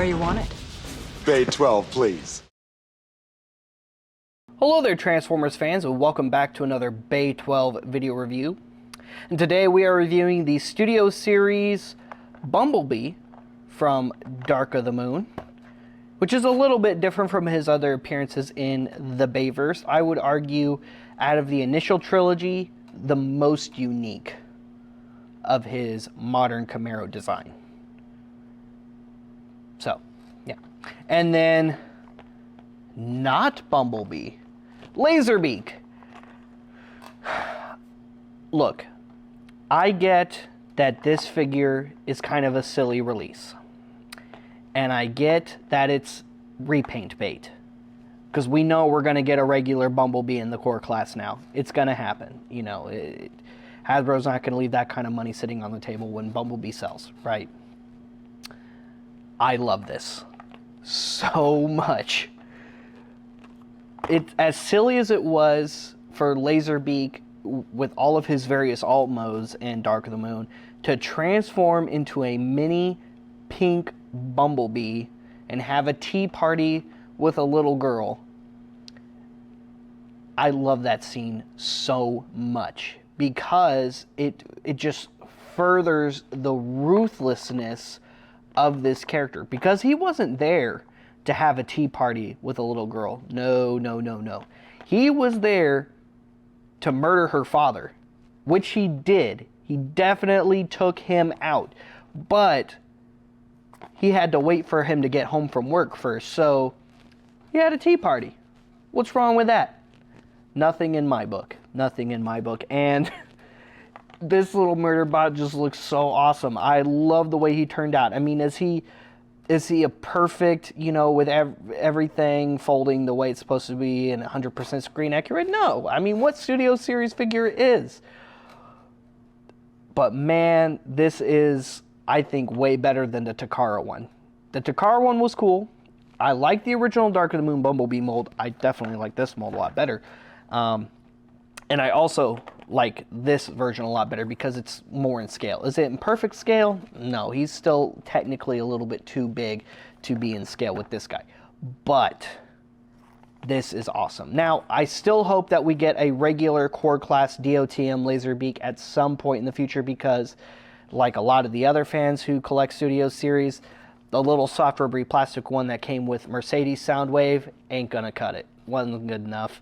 where you want it. Bay 12, please. Hello there, Transformers fans, and welcome back to another Bay 12 video review. And today we are reviewing the Studio Series Bumblebee from Dark of the Moon, which is a little bit different from his other appearances in the Bayverse. I would argue, out of the initial trilogy, the most unique of his modern Camaro design. So, yeah. And then, not Bumblebee, Laserbeak. Look, I get that this figure is kind of a silly release. And I get that it's repaint bait. Because we know we're going to get a regular Bumblebee in the core class now. It's going to happen. You know, Hasbro's not going to leave that kind of money sitting on the table when Bumblebee sells, right? I love this so much. It's as silly as it was for Laserbeak with all of his various alt modes in Dark of the Moon to transform into a mini pink Bumblebee and have a tea party with a little girl. I love that scene so much because it just furthers the ruthlessness of this character, because he wasn't there to have a tea party with a little girl. No, no, no, no. He was there to murder her father, which he did. He definitely took him out, but he had to wait for him to get home from work first, so he had a tea party. What's wrong with that? Nothing in my book. Nothing in my book. And this little murder bot just looks so awesome. I love the way he turned out. I mean, is he a perfect, you know, with everything folding the way it's supposed to be and 100% screen accurate? No. I mean, what Studio Series figure is? But man, this is, I think, way better than the Takara one. The Takara one was cool. I like the original Dark of the Moon Bumblebee mold. I definitely like this mold a lot better. And I also like this version a lot better because it's more in scale. Is it in perfect scale? No, he's still technically a little bit too big to be in scale with this guy. But this is awesome. Now, I still hope that we get a regular core class Dotm Laserbeak at some point in the future because, like a lot of the other fans who collect Studio Series, the little soft rubbery plastic one that came with Mercedes Soundwave ain't gonna cut it. Wasn't good enough.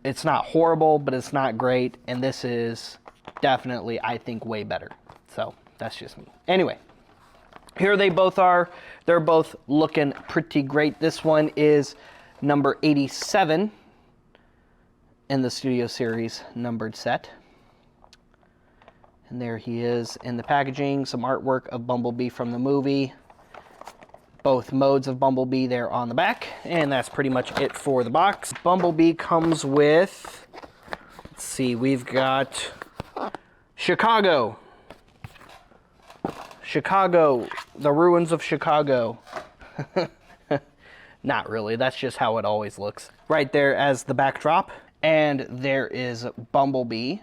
It's not horrible, but it's not great, and this is definitely, I think, way better. So, that's just me. Anyway, here they both are. They're both looking pretty great. This one is number 87 in the Studio Series numbered set. And there he is in the packaging. Some artwork of Bumblebee from the movie. Both modes of Bumblebee there on the back. And that's pretty much it for the box. Bumblebee comes with, let's see, we've got Chicago. Chicago, the ruins of Chicago. Not really, that's just how it always looks. Right there as the backdrop. And there is Bumblebee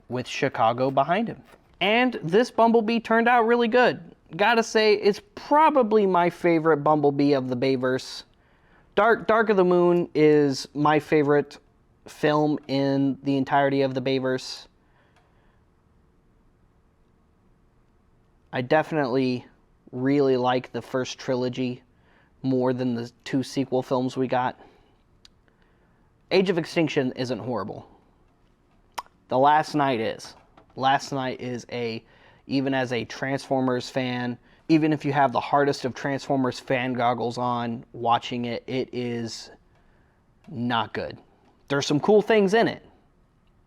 with Chicago behind him. And this Bumblebee turned out really good. Gotta say, it's probably my favorite Bumblebee of the Bayverse. Dark of the Moon is my favorite film in the entirety of the Bayverse. I definitely really like the first trilogy more than the two sequel films we got. Age of Extinction isn't horrible. The Last Knight is. Last Knight is even as a Transformers fan, even if you have the hardest of Transformers fan goggles on, watching it, it is not good. There's some cool things in it.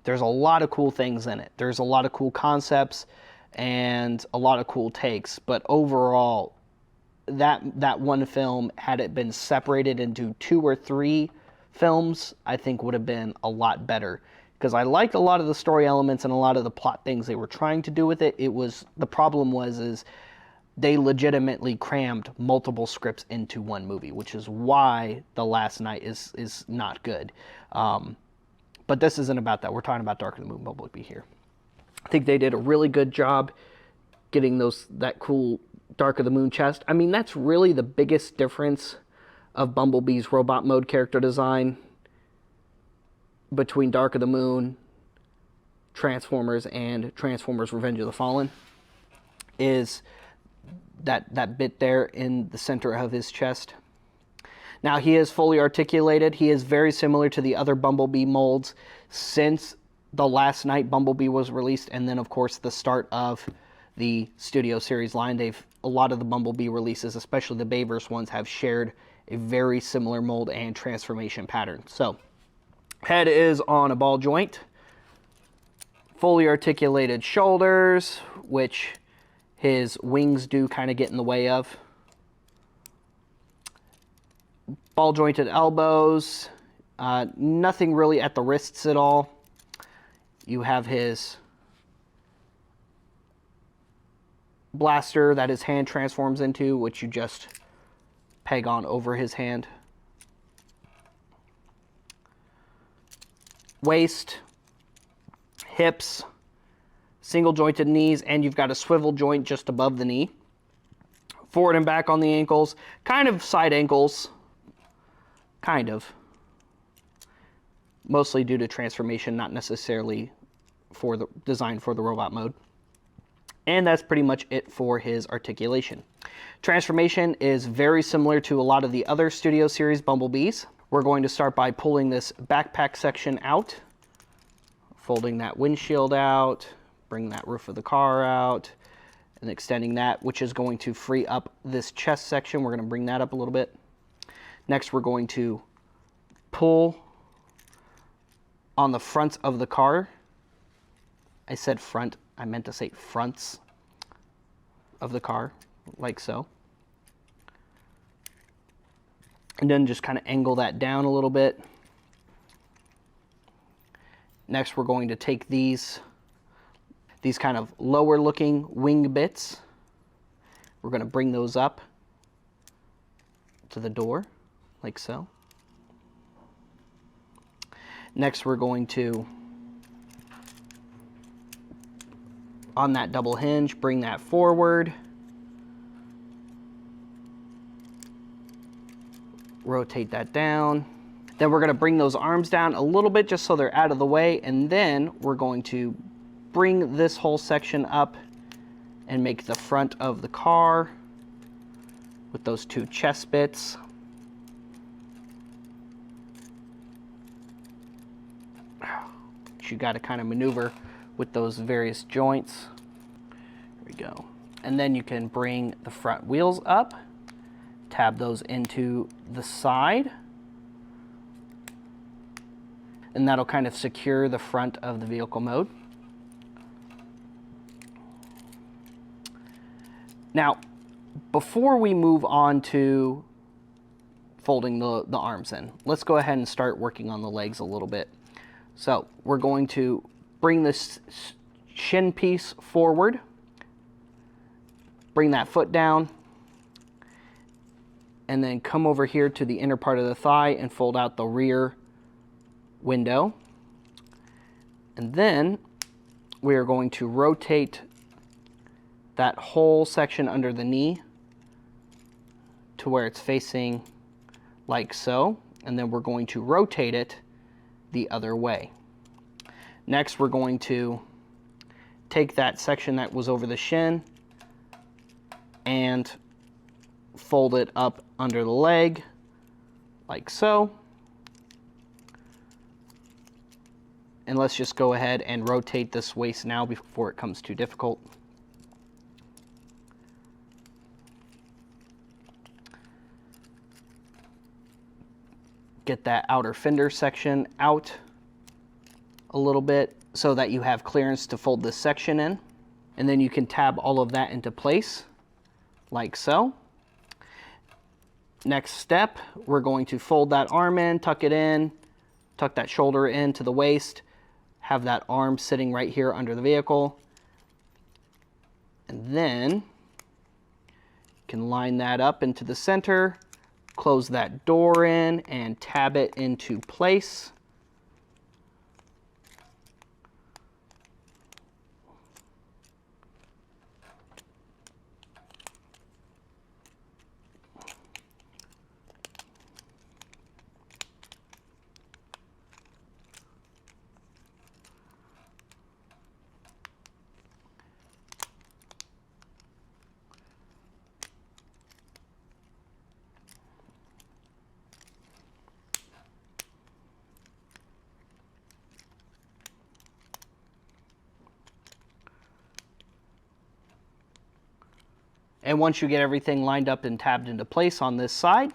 There's a lot of cool things in it. There's a lot of cool concepts and a lot of cool takes, but overall, that one film, had it been separated into 2 or 3 films, I think would have been a lot better. Because I liked a lot of the story elements and a lot of the plot things they were trying to do with it. The problem was they legitimately crammed multiple scripts into one movie, which is why The Last Knight is not good. But this isn't about that. We're talking about Dark of the Moon Bumblebee here. I think they did a really good job getting that cool Dark of the Moon chest. I mean, that's really the biggest difference of Bumblebee's robot mode character design between Dark of the Moon, Transformers, and Transformers Revenge of the Fallen, is that bit there in the center of his chest. Now, he is fully articulated. He is very similar to the other Bumblebee molds since the last night Bumblebee was released, and then, of course, the start of the Studio Series line. A lot of the Bumblebee releases, especially the Bayverse ones, have shared a very similar mold and transformation pattern. So, head is on a ball joint. Fully articulated shoulders, which his wings do kind of get in the way of. Ball jointed elbows. Nothing really at the wrists at all. You have his blaster that his hand transforms into, which you just peg on over his hand. Waist, hips, single jointed knees, and you've got a swivel joint just above the knee. Forward and back on the ankles, kind of side ankles, kind of. Mostly due to transformation, not necessarily designed for the robot mode. And that's pretty much it for his articulation. Transformation is very similar to a lot of the other Studio Series Bumblebees. We're going to start by pulling this backpack section out, folding that windshield out, bring that roof of the car out, and extending that, which is going to free up this chest section. We're going to bring that up a little bit. Next, we're going to pull on the front of the car. I said front, I meant to say fronts of the car, like so. And then just kind of angle that down a little bit. Next, we're going to take these kind of lower looking wing bits. We're going to bring those up to the door, like so. Next, we're going to, on that double hinge, bring that forward. Rotate that down. Then we're going to bring those arms down a little bit just so they're out of the way, and then we're going to bring this whole section up and make the front of the car with those two chest bits. You got to kind of maneuver with those various joints. There we go. And then you can bring the front wheels up, tab those into the side, and that'll kind of secure the front of the vehicle mode. Now, before we move on to folding the arms in, let's go ahead and start working on the legs a little bit. So we're going to bring this shin piece forward, bring that foot down, and then come over here to the inner part of the thigh and fold out the rear window. And then we are going to rotate that whole section under the knee to where it's facing like so, and then we're going to rotate it the other way. Next, we're going to take that section that was over the shin and fold it up under the leg like so. And let's just go ahead and rotate this waist now before it comes too difficult. Get that outer fender section out a little bit so that you have clearance to fold this section in. And then you can tab all of that into place like so. Next step, we're going to fold that arm in, tuck it in, tuck that shoulder into the waist, have that arm sitting right here under the vehicle. And then you can line that up into the center, close that door in, and tab it into place. And once you get everything lined up and tabbed into place on this side,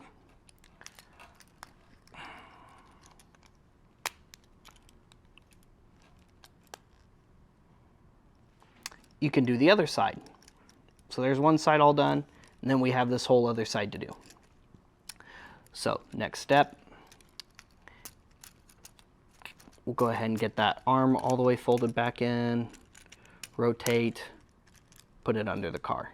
you can do the other side. So there's one side all done, and then we have this whole other side to do. So next step, we'll go ahead and get that arm all the way folded back in, rotate, put it under the car.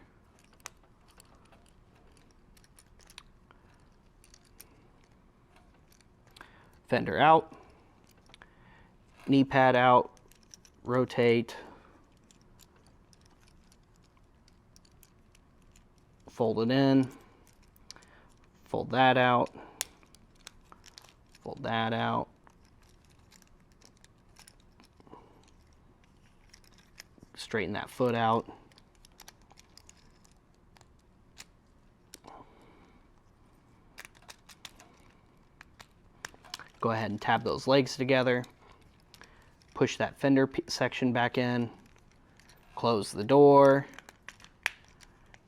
Fender out, knee pad out, rotate, fold it in, fold that out, fold that out, straighten that foot out, go ahead and tab those legs together, push that fender section back in, close the door,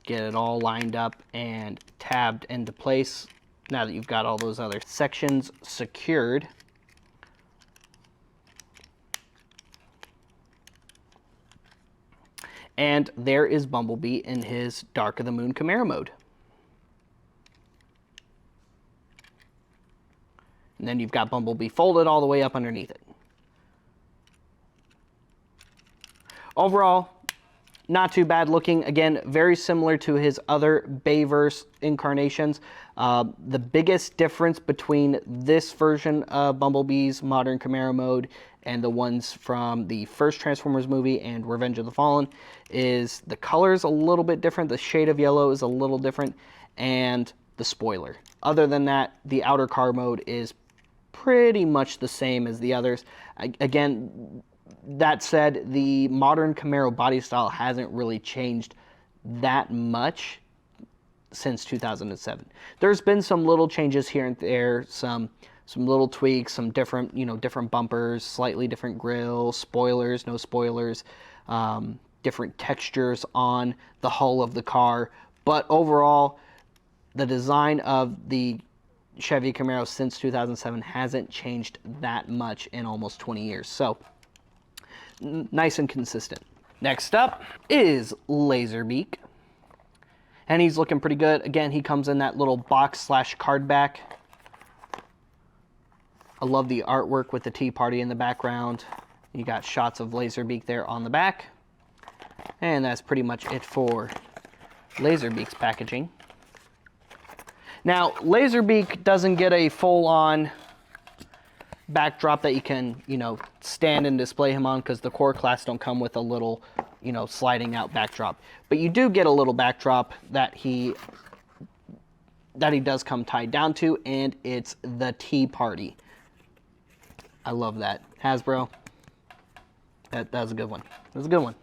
get it all lined up and tabbed into place. Now that you've got all those other sections secured, and there is Bumblebee in his Dark of the Moon Camaro mode. And then you've got Bumblebee folded all the way up underneath it. Overall, not too bad looking. Again, very similar to his other Bayverse incarnations. The biggest difference between this version of Bumblebee's modern Camaro mode and the ones from the first Transformers movie and Revenge of the Fallen is the color is a little bit different. The shade of yellow is a little different, and the spoiler. Other than that, the outer car mode is pretty much the same as the others. Again, that said, the modern Camaro body style hasn't really changed that much since 2007. There's been some little changes here and there, some little tweaks, some different, different bumpers, slightly different grills, spoilers, no spoilers, different textures on the hull of the car. But overall, the design of the Chevy Camaro since 2007 hasn't changed that much in almost 20 years. So, nice and consistent. Next up is Laserbeak. And he's looking pretty good. Again, he comes in that little box/card back. I love the artwork with the Tea Party in the background. You got shots of Laserbeak there on the back. And that's pretty much it for Laserbeak's packaging. Now, Laserbeak doesn't get a full-on backdrop that you can, stand and display him on, because the core class don't come with a little, sliding out backdrop. But you do get a little backdrop that he does come tied down to, and it's the Tea Party. I love that. Hasbro, that was a good one. That was a good one.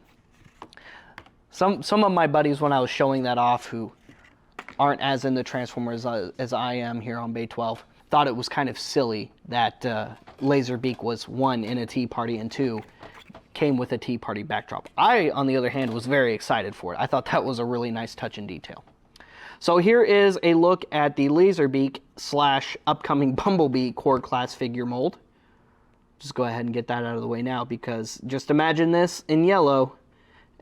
Some of my buddies, when I was showing that off, who aren't as into Transformers as I am here on Bay 12, thought it was kind of silly that Laserbeak was, 1, in a Tea Party, and 2, came with a Tea Party backdrop. I, on the other hand, was very excited for it. I thought that was a really nice touch and detail. So here is a look at the Laserbeak / upcoming Bumblebee core class figure mold. Just go ahead and get that out of the way now, because just imagine this in yellow,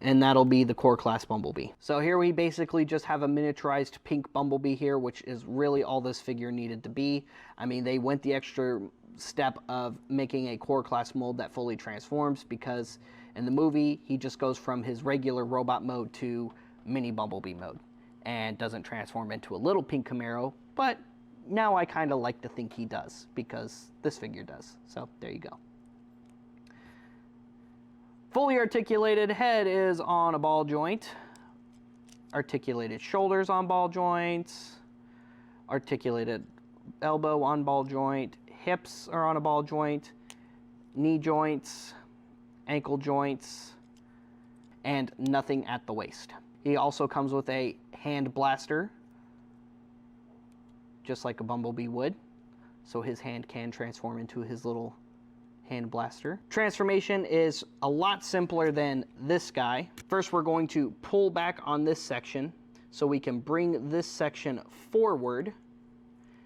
and that'll be the core class Bumblebee. So here we basically just have a miniaturized pink Bumblebee here, which is really all this figure needed to be. I mean, they went the extra step of making a core class mold that fully transforms, because in the movie, he just goes from his regular robot mode to mini Bumblebee mode and doesn't transform into a little pink Camaro, but now I kind of like to think he does, because this figure does. So there you go. Fully articulated head is on a ball joint. Articulated shoulders on ball joints. Articulated elbow on ball joint. Hips are on a ball joint. Knee joints, ankle joints, and nothing at the waist. He also comes with a hand blaster, just like a Bumblebee would. So his hand can transform into his little hand blaster. Transformation is a lot simpler than this guy. First, we're going to pull back on this section so we can bring this section forward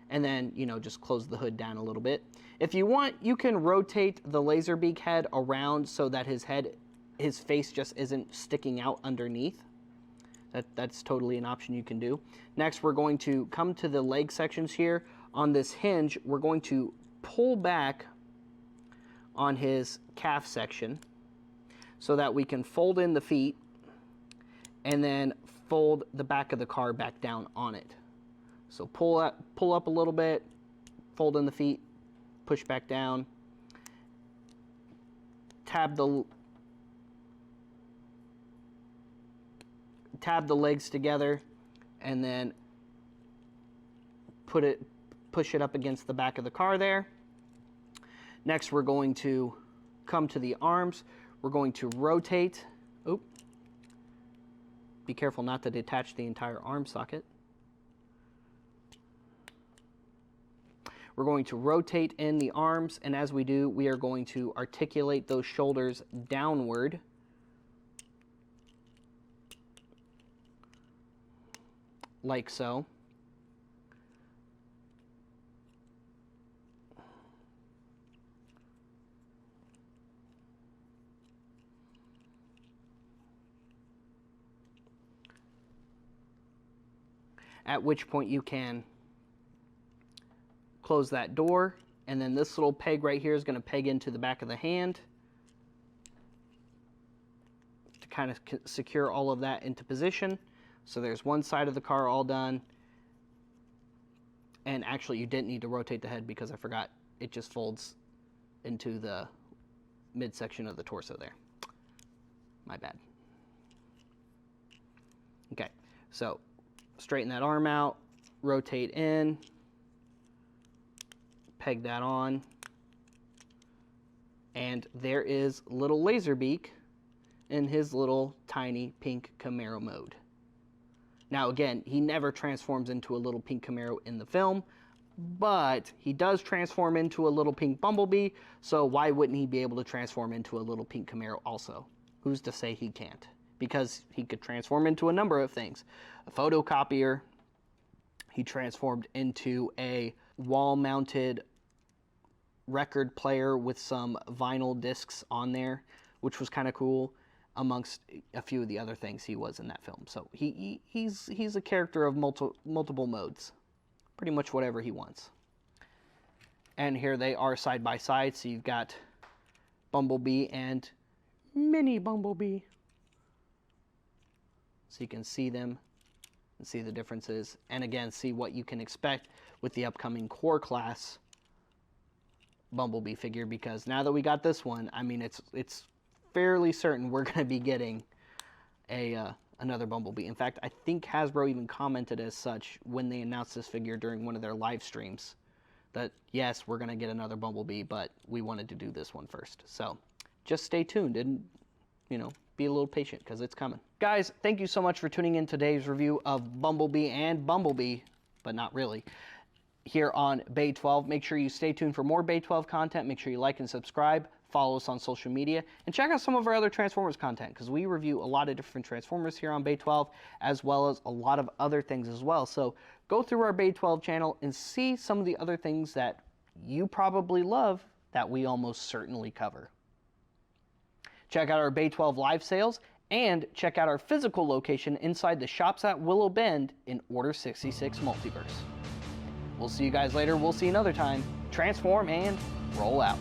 and then, you know, just close the hood down a little bit. If you want, you can rotate the Laserbeak head around so that his face just isn't sticking out underneath. That's totally an option you can do. Next, we're going to come to the leg sections here. On this hinge, we're going to pull back on his calf section so that we can fold in the feet and then fold the back of the car back down on it. So pull up a little bit, fold in the feet, push back down, tab the legs together, and then push it up against the back of the car there. Next, we're going to come to the arms. We're going to rotate. Oop. Be careful not to detach the entire arm socket. We're going to rotate in the arms, and as we do, we are going to articulate those shoulders downward. Like so. At which point you can close that door, and then this little peg right here is going to peg into the back of the hand to kind of secure all of that into position. So there's one side of the car all done. And actually, you didn't need to rotate the head because I forgot. It just folds into the midsection of the torso there. My bad. Okay, so straighten that arm out, rotate in, peg that on, and there is little Laserbeak in his little tiny pink Camaro mode. Now again, he never transforms into a little pink Camaro in the film, but he does transform into a little pink Bumblebee, so why wouldn't he be able to transform into a little pink Camaro also? Who's to say he can't? Because he could transform into a number of things. A photocopier, he transformed into a wall-mounted record player with some vinyl discs on there, which was kind of cool, amongst a few of the other things he was in that film. So he's a character of multiple modes, pretty much whatever he wants. And here they are side by side, so you've got Bumblebee and Mini Bumblebee. So you can see them and see the differences, and again, see what you can expect with the upcoming core class Bumblebee figure, because now that we got this one, I mean, it's fairly certain we're going to be getting another Bumblebee. In fact, I think Hasbro even commented as such when they announced this figure during one of their live streams, that yes, we're going to get another Bumblebee, but we wanted to do this one first. So just stay tuned and, you know, be a little patient because it's coming. Guys, thank you so much for tuning in today's review of Bumblebee and Bumblebee, but not really, here on Bay 12. Make sure you stay tuned for more Bay 12 content. Make sure you like and subscribe. Follow us on social media, and check out some of our other Transformers content, because we review a lot of different Transformers here on Bay 12, as well as a lot of other things as well. So go through our Bay 12 channel and see some of the other things that you probably love that we almost certainly cover. Check out our Bay 12 live sales, and check out our physical location inside the shops at Willow Bend in Order 66 Multiverse. We'll see you guys later. We'll see you another time. Transform and roll out.